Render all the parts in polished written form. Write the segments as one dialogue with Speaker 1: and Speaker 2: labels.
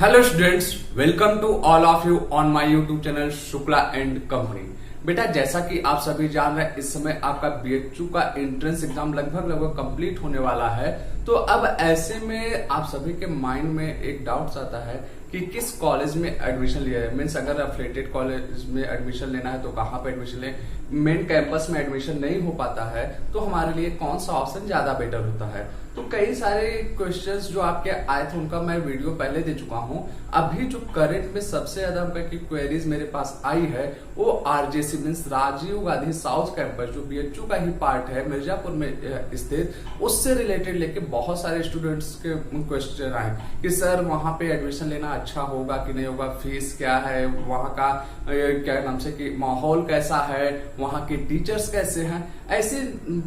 Speaker 1: Hello students, welcome to all of you on my YouTube channel Shukla and company. बेटा, जैसा कि आप सभी जान रहे हैं, इस समय आपका बीएचयू का एंट्रेंस एग्जाम लगभग कंप्लीट होने वाला है। तो अब ऐसे में आप सभी के माइंड में एक डाउट आता है कि किस कॉलेज में एडमिशन लिया है। मीन्स अगर अफिलिएटेड कॉलेज में एडमिशन लेना है तो कहाँ पे एडमिशन लें, मेन कैंपस में एडमिशन नहीं हो पाता है तो हमारे लिए कौन सा ऑप्शन ज्यादा बेटर होता है। तो कई सारे क्वेश्चंस जो आपके आए थे उनका मैं वीडियो पहले दे चुका हूं। अभी जो करंट में सबसे ज्यादा की क्वेरीज मेरे पास आई है वो RJC means Rajiv Gandhi south campus, जो बीएचयू का ही पार्ट है मिर्जापुर में स्थित, उससे रिलेटेड लेके बहुत सारे स्टूडेंट्स के क्वेश्चन आए कि सर वहां पे एडमिशन लेना अच्छा होगा कि नहीं होगा, फीस क्या है, वहां का क्या नाम से कि माहौल कैसा है, वहां के टीचर्स कैसे हैं। ऐसे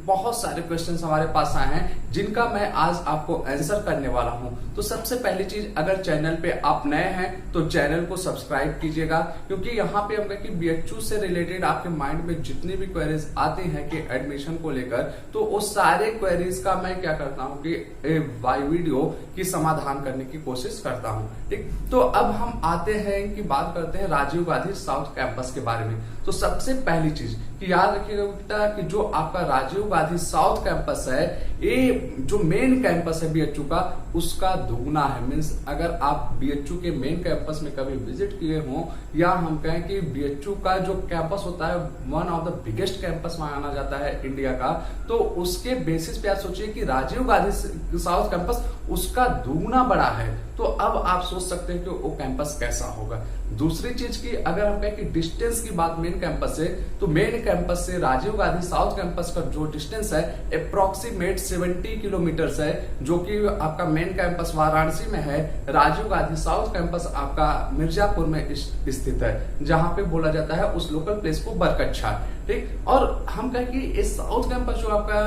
Speaker 1: बहुत सारे क्वेश्चंस हमारे पास आए हैं जिनका मैं आज आपको आंसर करने वाला हूं। तो सबसे पहली चीज, अगर चैनल पे आप नए हैं तो चैनल को सब्सक्राइब कीजिएगा, क्योंकि यहाँ पे हम कि बीएचयू से रिलेटेड आपके माइंड में जितनी भी क्वेरीज आती हैं कि एडमिशन को लेकर, तो उस सारे क्वेरीज का मैं क्या करता हूँ कि बाय वीडियो की समाधान करने की कोशिश करता हूँ। ठीक, तो अब हम आते हैं कि बात करते हैं राजीव गांधी साउथ कैंपस के बारे में। तो सबसे पहली चीज कि याद रखिएगा बेटा कि जो आपका राजीव गांधी साउथ कैंपस है, ये जो मेन कैंपस है बीएचयू का, उसका दुगना है। मीन्स अगर आप बीएचयू के मेन कैंपस में कभी विजिट किए हो, या हम कहें कि बीएचयू का जो कैंपस होता है one of the biggest campus माना जाता है इंडिया का, तो उसके बेसिस पे आप सोचिए कि राजीव गांधी साउथ कैंपस उसका दुगना बड़ा है। तो अब आप सोच सकते हैं कि वो कैंपस कैसा होगा। दूसरी चीज की अगर हम कहें कि डिस्टेंस की बात मेन कैंपस से, तो मेन कैंपस से राजीव गांधी साउथ कैंपस का जो डिस्टेंस है अप्रोक्सीमेट 70 किलोमीटर है, जो कि आपका मेन कैंपस वाराणसी में है, राजीव गांधी साउथ कैंपस आपका मिर्जापुर में स्थित है, जहां पे बोला जाता है उस लोकल प्लेस को बरकच्छा। ठीक, और हम कहें कि इस साउथ कैंपस जो आपका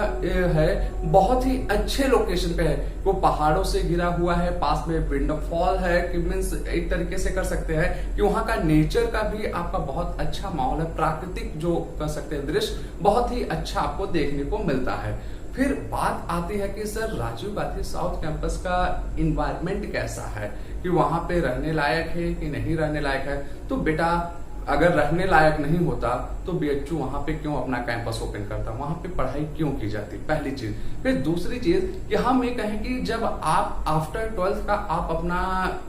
Speaker 1: है बहुत ही अच्छे लोकेशन पे है। वो पहाड़ों से घिरा हुआ है, पास में विंडफॉल है, कि मीन्स एक तरीके से कर सकते हैं कि वहां का नेचर का भी आपका बहुत अच्छा माहौल है, प्राकृतिक जो कर सकते हैं दृश्य बहुत ही अच्छा आपको देखने को मिलता है। फिर बात आती है कि sir Rajiv Gandhi south campus का इन्वायरमेंट कैसा है, कि वहां पे रहने लायक है कि नहीं रहने लायक है। तो बेटा, अगर रहने लायक नहीं होता तो बीएचयू वहां पे क्यों अपना कैंपस ओपन करता, वहां पे पढ़ाई क्यों की जाती, पहली चीज। फिर दूसरी चीज कि हम ये कहें कि जब आप आफ्टर 12th का आप अपना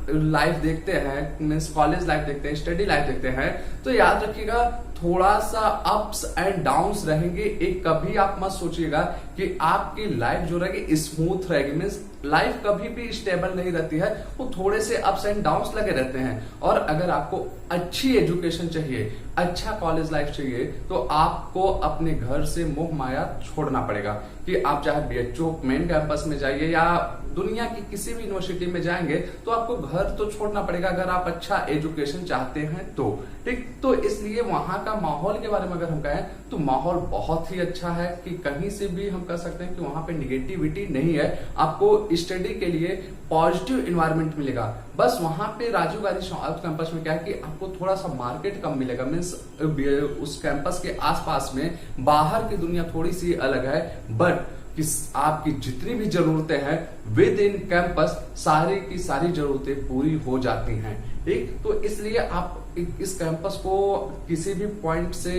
Speaker 1: लाइफ देखते हैं, मीन्स कॉलेज लाइफ देखते हैं, स्टडी लाइफ देखते हैं, तो याद रखिएगा थोड़ा सा अप्स एंड डाउन्स रहेंगे। एक कभी आप मत सोचिएगा कि आपकी लाइफ जो रहेगी स्मूथ रहेगी। मीन्स लाइफ कभी भी स्टेबल नहीं रहती है, वो थोड़े से अप्स एंड डाउन्स लगे रहते हैं। और अगर आपको अच्छी एजुकेशन चाहिए, अच्छा कॉलेज लाइफ चाहिए, तो आपको अपने घर से मोह माया छोड़ना पड़ेगा। कि आप चाहे बीएचयू मेन कैंपस में जाइए या दुनिया की किसी भी यूनिवर्सिटी में जाएंगे, तो आपको घर तो छोड़ना पड़ेगा अगर आप अच्छा एजुकेशन चाहते हैं तो। ठीक, तो इसलिए वहां का माहौल के बारे में अगर हम कहें तो माहौल बहुत ही अच्छा है, कि कहीं से भी हम कह सकते हैं कि वहां पे निगेटिविटी नहीं है। आपको स्टडी के लिए पॉजिटिव इन्वायरमेंट मिलेगा। बस वहां पे राजीव गांधी साउथ कैंपस में क्या है कि आपको थोड़ा सा मार्केट कम मिलेगा। मीन्स उस कैंपस के आसपास में बाहर की दुनिया थोड़ी सी अलग है, बट कि आपकी जितनी भी जरूरतें हैं विद इन कैंपस सारी की सारी जरूरतें पूरी हो जाती हैं। ठीक, तो इसलिए आप इस कैंपस को किसी भी पॉइंट से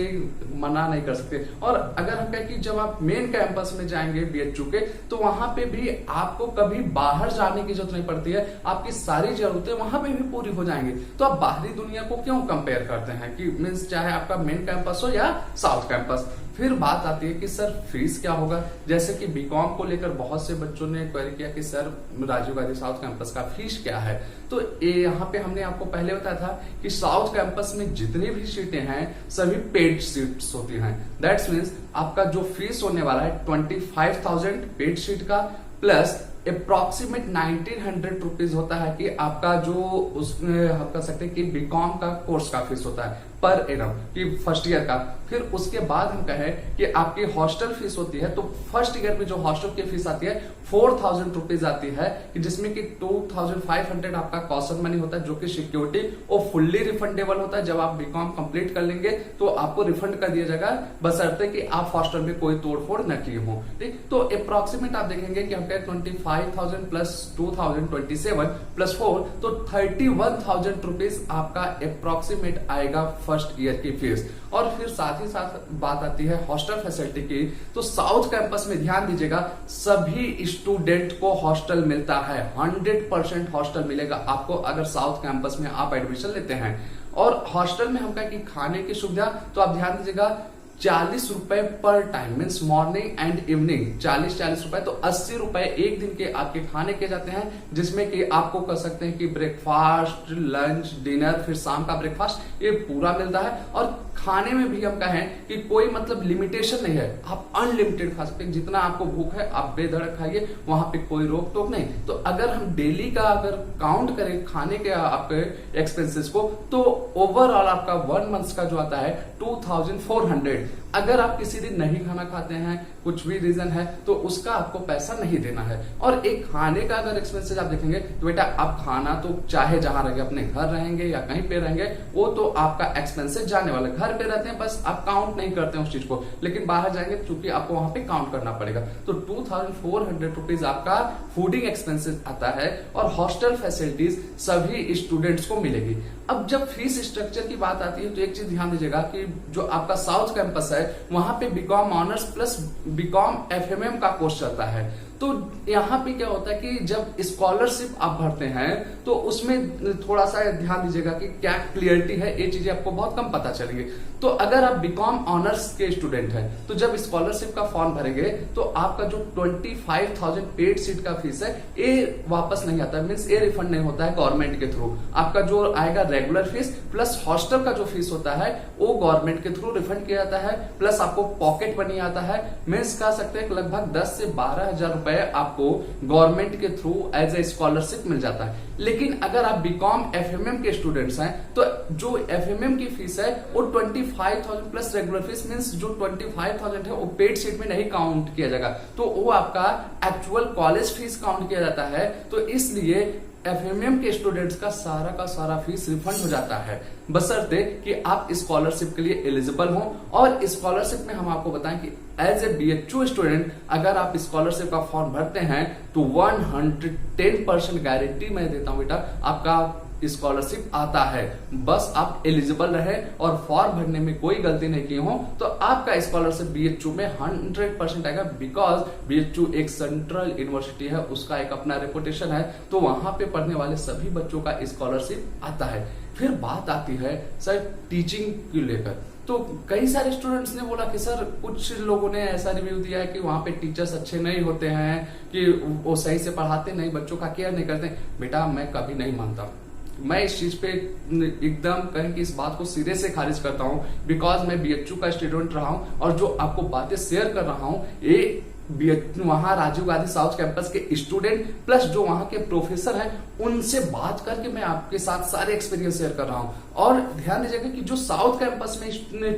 Speaker 1: मना नहीं कर सकते। और अगर हम कहें कि जब आप मेन कैंपस में जाएंगे बीएचयू के, तो वहां पे भी आपको कभी बाहर जाने की जरूरत नहीं पड़ती है, आपकी सारी जरूरतें वहां पे भी पूरी हो जाएंगी। तो आप बाहरी दुनिया को क्यों कंपेयर करते हैं, कि मीन्स चाहे आपका मेन कैंपस हो या साउथ कैंपस। फिर बात आती है कि सर फीस क्या होगा। जैसे कि बीकॉम को लेकर बहुत से बच्चों ने क्वेरी किया कि sir Rajiv Gandhi south campus का फीस क्या है। तो यहाँ पे हमने आपको पहले बताया था कि साउथ कैंपस में जितनी भी सीटें हैं सभी पेड सीट्स होती हैं। दैट्स मीन्स आपका जो फीस होने वाला है 25,000 पेड सीट का, प्लस अप्रोक्सीमेट 1900 रुपीज होता है कि आपका जो उसमें हम कह सकते हैं कि बीकॉम का कोर्स का फीस होता है। पर एनम कि फर्स्ट ईयर का। फिर उसके बाद हम कहें कि आपकी हॉस्टल फीस होती है, तो फर्स्ट ईयर में जो हॉस्टल की फीस आती है 4000 रुपीज आती है, कि जिसमें कि 2500 आपका कॉस्ट मनी होता है, जो कि सिक्योरिटी और फुल्ली रिफंडेबल होता है। जब आप बीकॉम कंप्लीट कर लेंगे तो आपको रिफंड कर दिया जाएगा, बशर्ते कि आप हॉस्टल में कोई तोड़फोड़ न किए हो। ठीक, तो अप्रोक्सीमेट आप देखेंगे कि हम 25,000 प्लस 2027 प्लस 4, तो 31,000 रुपीज आपका अप्रोक्सीमेट आएगा फर्स्ट ईयर की फीस। और फिर साथ ही साथ बात आती है हॉस्टल फैसिलिटी की, तो साउथ कैंपस में ध्यान दीजिएगा, सभी स्टूडेंट को हॉस्टल मिलता है, 100% हॉस्टल मिलेगा आपको अगर साउथ कैंपस में आप एडमिशन लेते हैं। और हॉस्टल में हम कहें कि खाने की सुविधा, तो आप ध्यान दीजिएगा 40 रुपए पर time, means morning and evening 40 रुपए, तो 80 रुपए एक दिन के आपके खाने के जाते हैं, जिसमें कि आपको कर सकते हैं कि ब्रेकफास्ट, लंच, डिनर, फिर शाम का ब्रेकफास्ट, ये पूरा मिलता है। और खाने में भी हम कहें कि कोई मतलब लिमिटेशन नहीं है, आप अनलिमिटेड खा सकते हैं, जितना आपको भूख है आप बेधड़क खाइए, वहां पे कोई रोक टोक नहीं। तो अगर हम डेली का अगर काउंट करें खाने के आपके एक्सपेंसेस को, तो ओवरऑल आपका 1 मंथ का जो आता है 2400। अगर आप किसी दिन नहीं खाना खाते हैं, कुछ भी रीजन है, तो उसका आपको पैसा नहीं देना है। और एक खाने का अगर एक्सपेंसेस आप देखेंगे तो बेटा आप खाना तो चाहे जहां रहेंगे, अपने घर रहेंगे या कहीं पे रहेंगे, वो तो आपका एक्सपेंसेस जाने वाला। घर पे रहते हैं बस आप काउंट नहीं करते हैं उस चीज को, लेकिन बाहर जाएंगे चूंकि आपको वहां पे काउंट करना पड़ेगा। तो 2400 रुपीज आपका फूडिंग एक्सपेंसेस आता है। और हॉस्टल फैसिलिटीज सभी स्टूडेंट्स को मिलेगी। अब जब फीस स्ट्रक्चर की बात आती है तो एक चीज ध्यान दीजिएगा कि जो आपका साउथ कैंपस है वहां पे बीकॉम ऑनर्स प्लस बीकॉम एफएमएम का कोर्स चलता है। तो यहाँ पे क्या होता है कि जब स्कॉलरशिप आप भरते हैं तो उसमें थोड़ा सा ध्यान दीजिएगा कि क्या क्लियरिटी है, ये चीजें आपको बहुत कम पता चलेंगी। तो अगर आप बीकॉम ऑनर्स के स्टूडेंट हैं तो जब स्कॉलरशिप का फॉर्म भरेंगे तो आपका जो 25,000 पेड सीट का फीस है ये वापस नहीं आता, मीन्स ये रिफंड नहीं होता है गवर्नमेंट के थ्रू। आपका जो आएगा रेगुलर फीस प्लस हॉस्टल का जो फीस होता है वो गवर्नमेंट के थ्रू रिफंड किया जाता है, प्लस आपको पॉकेट मनी आता है। मीन्स कह सकते हैं लगभग 10 से 12,000 रुपए आपको गवर्नमेंट के थ्रू एज ए स्कॉलरशिप मिल जाता है। लेकिन अगर आप बीकॉम एफएमएम के स्टूडेंट्स हैं तो जो एफएमएम की फीस है वो 25,000 प्लस रेगुलर फीस, मींस जो 25,000 है वो पेड सीट में नहीं काउंट किया जाएगा, तो वो आपका एक्चुअल कॉलेज फीस काउंट किया जाता है। तो इसलिए एफएमएम के स्टूडेंट्स का सारा फीस रिफंड हो जाता है, बशर्ते कि आप स्कॉलरशिप के लिए एलिजिबल हो। और स्कॉलरशिप में हम आपको बताएं कि एज ए बीएचयू स्टूडेंट अगर आप स्कॉलरशिप का फॉर्म भरते हैं तो 110% गारंटी मैं देता हूं बेटा आपका स्कॉलरशिप आता है। बस आप एलिजिबल रहे और फॉर्म भरने में कोई गलती नहीं की हो तो आपका स्कॉलरशिप बीएचयू में 100% आएगा। बिकॉज बीएचयू एक सेंट्रल यूनिवर्सिटी है, उसका एक अपना रेपुटेशन है, तो वहां पे पढ़ने वाले सभी बच्चों का स्कॉलरशिप आता है। फिर बात आती है सर टीचिंग को लेकर, तो कई सारे स्टूडेंट्स ने बोला कि सर कुछ लोगों ने ऐसा रिव्यू दिया है कि वहां पे टीचर्स अच्छे नहीं होते हैं, कि वो सही से पढ़ाते नहीं, बच्चों का केयर नहीं करते। बेटा मैं कभी नहीं मानता, मैं इस चीज पे एकदम कहें कि इस बात को सिरे से खारिज करता हूं। बिकॉज मैं बीएचयू का स्टूडेंट रहा हूं और जो आपको बातें शेयर कर रहा हूं ये वहां राजीव गांधी साउथ कैंपस के स्टूडेंट प्लस जो वहां के प्रोफेसर हैं उनसे बात करके मैं आपके साथ सारे एक्सपीरियंस शेयर कर रहा हूं। और ध्यान दीजिएगा कि जो साउथ कैंपस में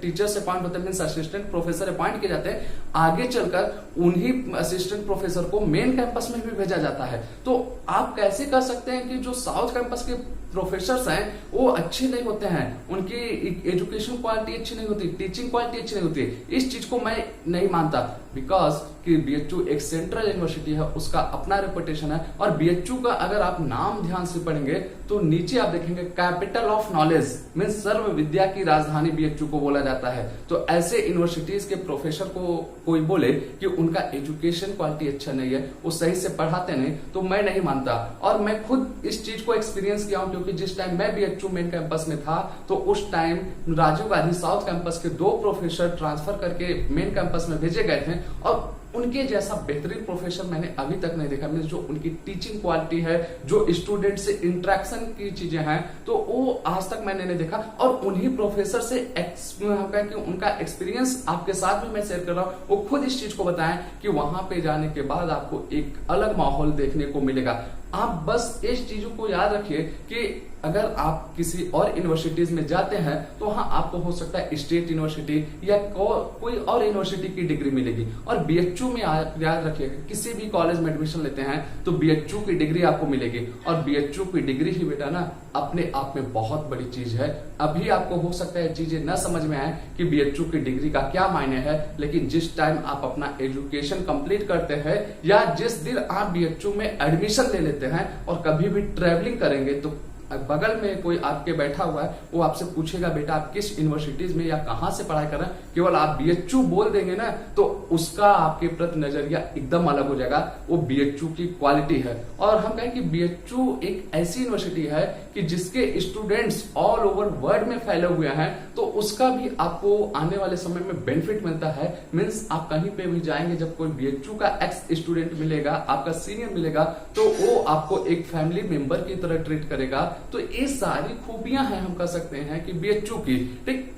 Speaker 1: टीचर्स अपॉइंट होते हैं, मीन्स असिस्टेंट प्रोफेसर अपॉइंट किए जाते हैं, आगे चलकर उन्हीं असिस्टेंट प्रोफेसर को मेन कैंपस में भी भेजा जाता है। तो आप कैसे कर सकते हैं कि जो साउथ कैंपस के प्रोफेसर्स हैं वो अच्छे नहीं होते हैं, उनकी एजुकेशन क्वालिटी अच्छी नहीं होती, टीचिंग क्वालिटी अच्छी नहीं होती, इस चीज को मैं नहीं मानता। बिकॉज कि बीएचयू एक सेंट्रल यूनिवर्सिटी है, उसका अपना रेपुटेशन है। और बीएचयू का अगर आप नाम ध्यान से पढ़ेंगे तो नीचे आप देखेंगे कैपिटल ऑफ नॉलेज, मीन्स सर्व विद्या की राजधानी बीएचयू को बोला जाता है। तो ऐसे यूनिवर्सिटीज के प्रोफेसर को कोई बोले कि उनका एजुकेशन क्वालिटी अच्छा नहीं है, वो सही से पढ़ाते नहीं, तो मैं नहीं मानता। और मैं खुद इस चीज को एक्सपीरियंस किया हूं, क्योंकि जिस टाइम मैं बीएचयू मेन कैंपस में था तो उस time Rajiv Gandhi south campus के 2 प्रोफेसर ट्रांसफर करके मेन कैंपस में भेजे गए थे और उनके जैसा बेहतरीन प्रोफेसर मैंने अभी तक नहीं देखा। मीन्स जो उनकी टीचिंग क्वालिटी है, जो स्टूडेंट से इंटरेक्शन की चीजें हैं, तो वो आज तक मैंने नहीं देखा। और उन्हीं प्रोफेसर से कि उनका एक्सपीरियंस आपके साथ भी मैं शेयर कर रहा हूं, वो खुद इस चीज को बताएं कि वहां पे जाने के बाद आपको एक अलग माहौल देखने को मिलेगा। आप बस इस चीजों को याद रखिए कि अगर आप किसी और यूनिवर्सिटीज में जाते हैं तो वहां आपको हो सकता है स्टेट यूनिवर्सिटी या कोई और यूनिवर्सिटी की डिग्री मिलेगी। और बीएचयू में याद रखिएगा, किसी भी कॉलेज में एडमिशन लेते हैं तो बीएचयू की डिग्री आपको मिलेगी। और बीएचयू की डिग्री ही बेटा ना अपने आप में बहुत बड़ी चीज है। अभी आपको हो सकता है चीजें न समझ में आए कि बीएचयू की डिग्री का क्या मायने है, लेकिन जिस टाइम आप अपना एजुकेशन कंप्लीट करते हैं या जिस दिन आप बीएचयू में एडमिशन ले लेते हैं और कभी भी ट्रेवलिंग करेंगे तो बगल में कोई आपके बैठा हुआ है, वो आपसे पूछेगा बेटा आप किस यूनिवर्सिटीज में या कहां से पढ़ाई कर रहे हैं। केवल आप बीएचयू बोल देंगे ना तो उसका आपके प्रति नजरिया एकदम अलग हो जाएगा। वो बीएचयू की क्वालिटी है। और हम कहें कि बीएचयू एक ऐसी यूनिवर्सिटी है कि जिसके स्टूडेंट्स ऑल ओवर वर्ल्ड में फैले हुए हैं, तो उसका भी आपको आने वाले समय में बेनिफिट मिलता है। मीन्स आप कहीं पे भी जाएंगे, जब कोई बीएचयू का एक्स स्टूडेंट मिलेगा, आपका सीनियर मिलेगा, तो वो आपको एक फैमिली मेंबर की तरह ट्रीट करेगा। तो ये सारी खूबियां हैं, हम कह सकते हैं कि बीएचयू की। ठीक,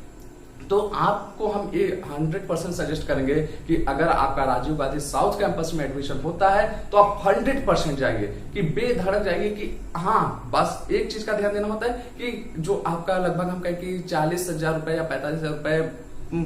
Speaker 1: तो आपको हम ये 100% सजेस्ट करेंगे कि अगर आपका राजीव गांधी साउथ कैंपस में एडमिशन होता है तो आप 100% जाइए, कि बेधड़क जाइए। कि हाँ, बस एक चीज का ध्यान देना होता है कि जो आपका लगभग हम कहें कि 40,000 रुपए या 45,000 रुपए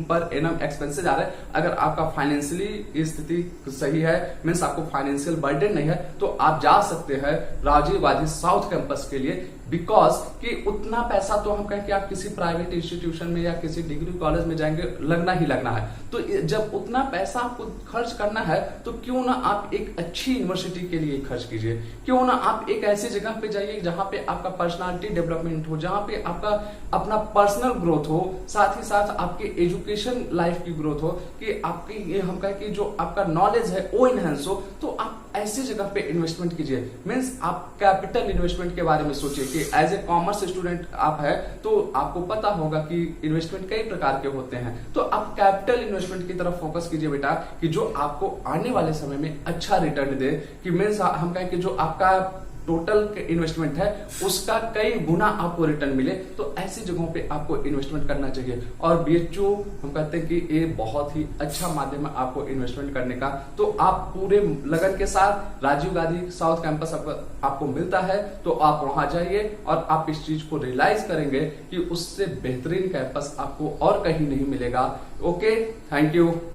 Speaker 1: पर एनम एक्सपेंसेस आ रहे हैं, अगर आपका फाइनेंशियली स्थिति सही है, मीन्स आपको फाइनेंशियल बर्डन नहीं है, तो आप जा सकते हैं राजीव गांधी साउथ कैंपस के लिए। बिकॉज कि उतना पैसा तो हम कहें कि आप किसी प्राइवेट इंस्टीट्यूशन में या किसी डिग्री कॉलेज में जाएंगे लगना ही लगना है। तो जब उतना पैसा आपको खर्च करना है तो क्यों ना आप एक अच्छी यूनिवर्सिटी के लिए खर्च कीजिए। क्यों ना आप एक ऐसी जगह पे जाइए जहां पे आपका पर्सनालिटी डेवलपमेंट हो, जहां पे आपका अपना पर्सनल ग्रोथ हो, साथ ही साथ आपके एजुकेशन लाइफ की ग्रोथ हो, कि आपकी हम कहें कि जो आपका नॉलेज है वो इनहेंस हो। तो आप ऐसी जगह पे इन्वेस्टमेंट कीजिए। मीन्स आप कैपिटल इन्वेस्टमेंट के बारे में सोचिए कि एज ए कॉमर्स स्टूडेंट आप है तो आपको पता होगा कि इन्वेस्टमेंट कई प्रकार के होते हैं। तो आप कैपिटल इन्वेस्टमेंट की तरफ फोकस कीजिए बेटा, कि जो आपको आने वाले समय में अच्छा रिटर्न दे। कि मीन्स हम कहें कि जो आपका टोटल इन्वेस्टमेंट है उसका कई गुना आपको रिटर्न मिले। तो ऐसी जगहों पे आपको इन्वेस्टमेंट करना चाहिए। और बीएचयू हम कहते हैं कि ये बहुत ही अच्छा माध्यम है आपको इन्वेस्टमेंट करने का। तो आप पूरे लगन के साथ राजीव गांधी साउथ कैंपस आपको मिलता है तो आप वहां जाइए और आप इस चीज को रियलाइज करेंगे कि उससे बेहतरीन कैंपस आपको और कहीं नहीं मिलेगा। Okay, thank you.